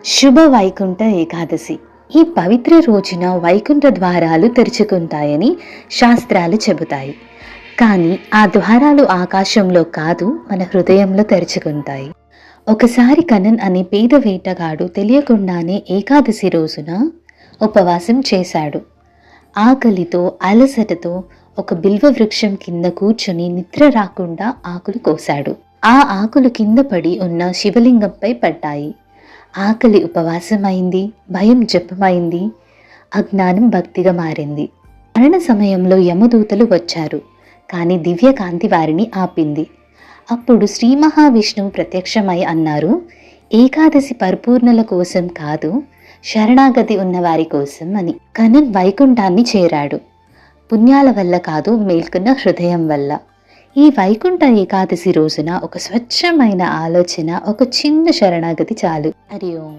శుభ వైకుంఠ ఏకాదశి. ఈ పవిత్ర రోజున వైకుంఠ ద్వారాలు తెరుచుకుంటాయని శాస్త్రాలు చెబుతాయి. కానీ ఆ ద్వారాలు ఆకాశంలో కాదు, మన హృదయంలో తెరుచుకుంటాయి. ఒకసారి కనన్ అనే పేద వేటగాడు తెలియకుండానే ఏకాదశి రోజున ఉపవాసం చేశాడు. ఆకలితో అలసటతో ఒక బిల్వ వృక్షం కింద కూర్చుని నిద్ర రాకుండా ఆకులు కోశాడు. ఆ ఆకులు కింద పడి ఉన్న శివలింగంపై పడ్డాయి. ఆకలి ఉపవాసమైంది, భయం జపమైంది, అజ్ఞానం భక్తిగా మారింది. మరణ సమయంలో యమదూతలు వచ్చారు, కానీ దివ్యకాంతి వారిని ఆపింది. అప్పుడు శ్రీ మహావిష్ణువు ప్రత్యక్షమై అన్నారు, ఏకాదశి పరిపూర్ణల కోసం కాదు, శరణాగతి ఉన్న వారి కోసం అని. కనన్ వైకుంఠాన్ని చేరాడు. పుణ్యాల వల్ల కాదు, మేల్కొన్న హృదయం వల్ల. ఈ వైకుంఠ ఏకాదశి రోజున ఒక స్వచ్ఛమైన ఆలోచన, ఒక చిన్న శరణాగతి చాలు. హరి ఓం.